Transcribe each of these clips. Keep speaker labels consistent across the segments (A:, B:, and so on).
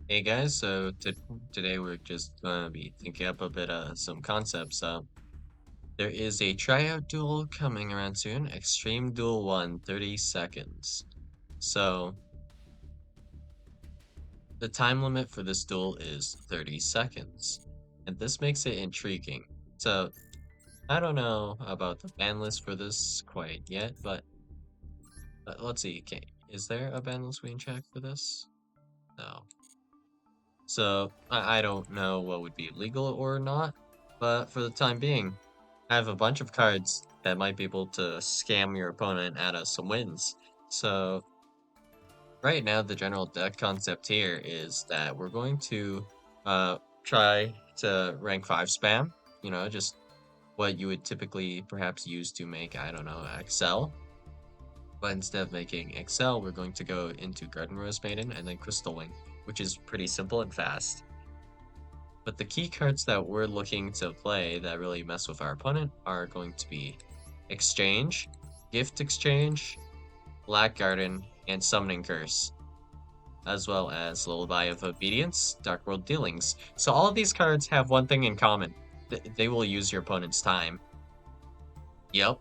A: Hey guys, so today we're just gonna be thinking up a bit of some concepts. There is a tryout duel coming around soon, Extreme Duel 1, 30 seconds. So the time limit for this duel is 30 seconds, and this makes it intriguing. So I don't know about the ban list for this quite yet, but let's see. Okay, is there a ban list we can check for this? No. So I don't know what would be legal or not, but for the time being, I have a bunch of cards that might be able to scam your opponent out of some wins. So right now, the general deck concept here is that we're going to try to rank 5 spam, just what you would typically perhaps use to make, I don't know, Excel. But instead of making Excel, we're going to go into Garden Rose Maiden and then Crystal Wing, which is pretty simple and fast. But the key cards that we're looking to play that really mess with our opponent are going to be Exchange, Gift Exchange, Black Garden, and Summoning Curse, as well as Lullaby of Obedience, Dark World Dealings. So all of these cards have one thing in common. They will use your opponent's time. Yep,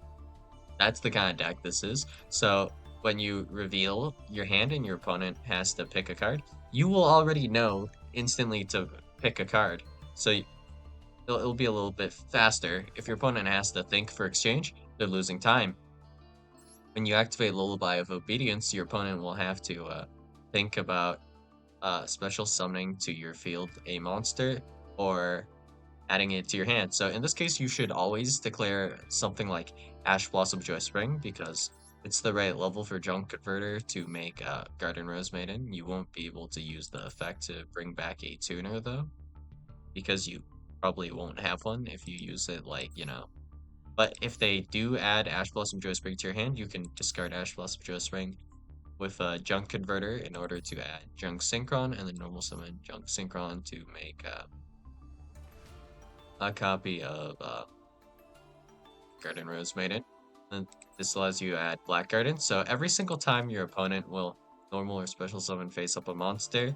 A: that's the kind of deck this is. So when you reveal your hand and your opponent has to pick a card, you will already know instantly to pick a card. So it'll be a little bit faster. If your opponent has to think for exchange, they're losing time. When you activate Lullaby of Obedience, your opponent will have to think about special summoning to your field a monster or adding it to your hand. So in this case, you should always declare something like Ash Blossom Joy Spring because it's the right level for Junk Converter to make Garden Rose Maiden. You won't be able to use the effect to bring back a tuner though, because you probably won't have one if you use it But if they do add Ash Blossom Joy Spring to your hand, you can discard Ash Blossom Joy Spring with a Junk Converter in order to add Junk Synchron and then normal summon Junk Synchron to make a copy of Garden Rose Maiden. And this allows you to add Black Garden. So every single time your opponent will normal or special summon face up a monster.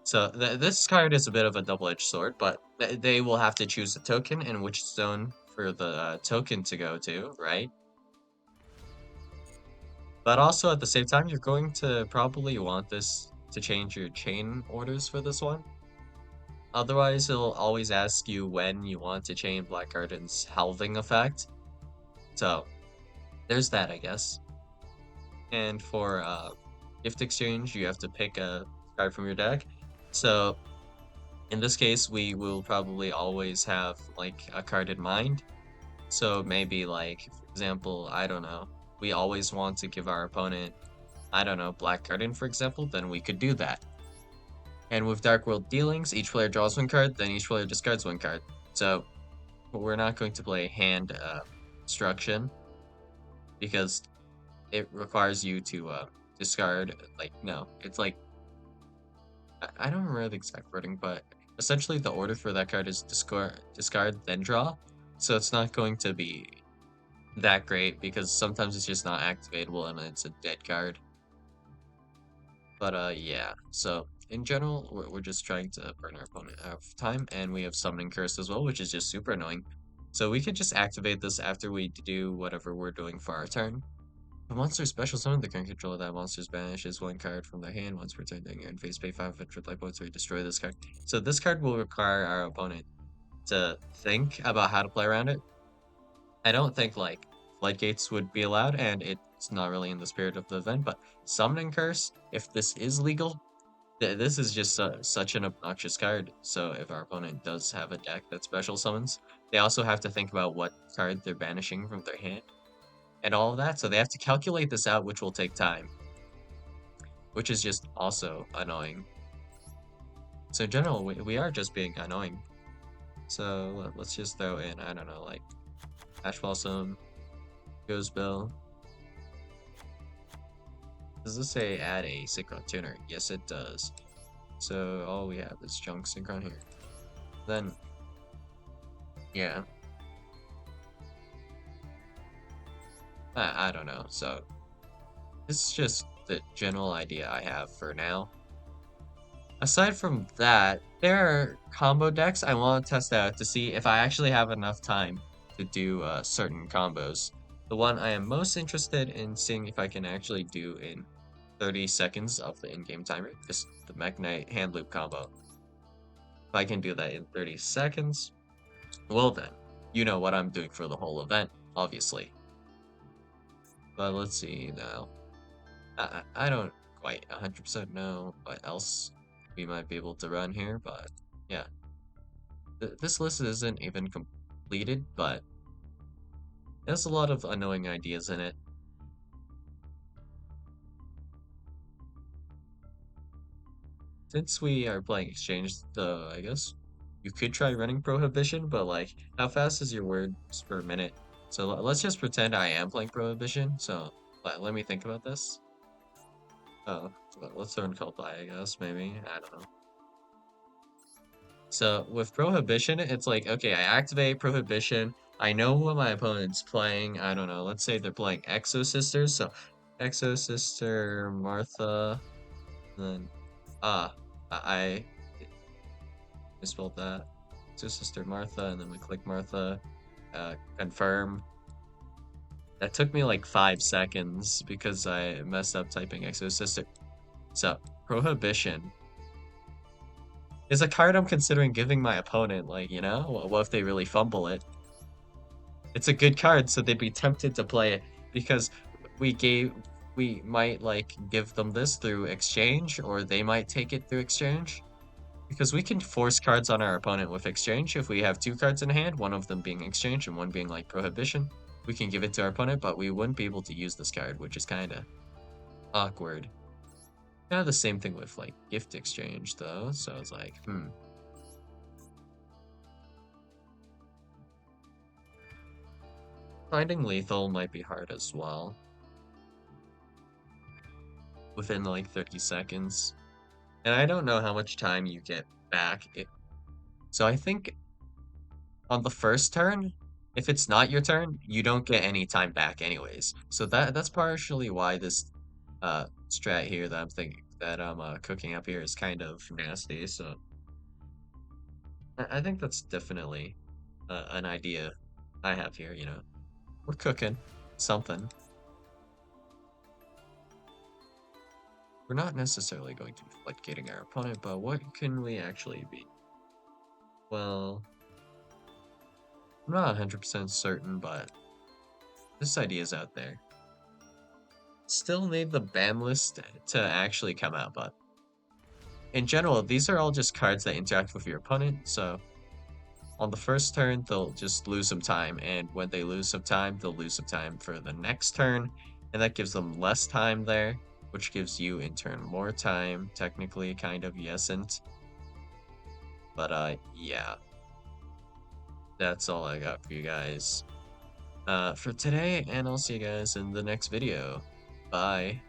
A: So this card is a bit of a double-edged sword, but they will have to choose a token and which zone for the token to go to, right? But also at the same time, you're going to probably want this to change your chain orders for this one. Otherwise, it'll always ask you when you want to chain Black Garden's halving effect. So there's that, I guess. And for gift exchange, you have to pick a card from your deck. So in this case, we will probably always have like a card in mind. So maybe like, for example, I don't know, we always want to give our opponent, I don't know, Black Garden, for example, then we could do that. And with Dark World Dealings, each player draws one card, then each player discards one card. So we're not going to play hand instruction because it requires you to discard, like, no, it's like, I don't remember the exact wording, but essentially the order for that card is discard, then draw. So it's not going to be that great because sometimes it's just not activatable and it's a dead card. But yeah, so in general, we're just trying to burn our opponent out of time, and we have Summoning Curse as well, which is just super annoying. So we could just activate this after we do whatever we're doing for our turn. A monster special summon, the current controller of that monster's banishes one card from their hand once per turn during your face, pay 500 life points or you destroy this card. So this card will require our opponent to think about how to play around it. I don't think like floodgates would be allowed, and it's not really in the spirit of the event, but Summoning Curse, if this is legal, this is just such an obnoxious card. So if our opponent does have a deck that special summons, they also have to think about what card they're banishing from their hand and all of that. So they have to calculate this out, which will take time, which is just also annoying. So in general, we are just being annoying. So let's just throw in, I don't know, like Ash Blossom, Goes Bill. Does this say add a Synchron tuner? Yes, it does. So all we have is Junk Synchron here. Then, yeah. I don't know. So this is just the general idea I have for now. Aside from that, there are combo decks I want to test out to see if I actually have enough time to do certain combos. The one I am most interested in seeing if I can actually do in 30 seconds of the in-game timer is the Mech Knight hand loop combo. If I can do that in 30 seconds, well then, you know what I'm doing for the whole event, obviously. But let's see now. I don't quite 100% know what else we might be able to run here, but yeah. This list isn't even completed, but there's a lot of annoying ideas in it. Since we are playing Exchange, I guess you could try running Prohibition, but like, how fast is your words per minute? So let's just pretend I am playing Prohibition. So let me think about this. Let's learn Cult by, I guess, maybe. I don't know. So with Prohibition, it's like, okay, I activate Prohibition. I know what my opponent's playing. I don't know. Let's say they're playing Exo Sisters. So Exo Sister, Martha, then I misspelled that. Exo Sister Martha, and then we click Martha, confirm. That took me like 5 seconds because I messed up typing Exo Sister. So Prohibition is a card I'm considering giving my opponent. Like, you know, what if they really fumble it? It's a good card, so they'd be tempted to play it because we gave we might like give them this through exchange, or they might take it through exchange. Because we can force cards on our opponent with exchange. If we have two cards in hand, one of them being exchange and one being like prohibition, we can give it to our opponent, but we wouldn't be able to use this card, which is kind of awkward. Kind of the same thing with like gift exchange though, so it's like, Finding lethal might be hard as well. Within like 30 seconds. And I don't know how much time you get back. So I think on the first turn, if it's not your turn, you don't get any time back anyways. So that's partially why this strat here that I'm thinking that I'm cooking up here is kind of nasty. So I think that's definitely an idea I have here, you know. We're cooking something. We're not necessarily going to be floodgating our opponent, but what can we actually be? Well, I'm not 100% certain, but this idea is out there. Still need the ban list to actually come out, but in general, these are all just cards that interact with your opponent, so on the first turn, they'll just lose some time, and when they lose some time, they'll lose some time for the next turn, and that gives them less time there, which gives you, in turn, more time, technically, kind of, yesn't. But, yeah. That's all I got for you guys for today, and I'll see you guys in the next video. Bye.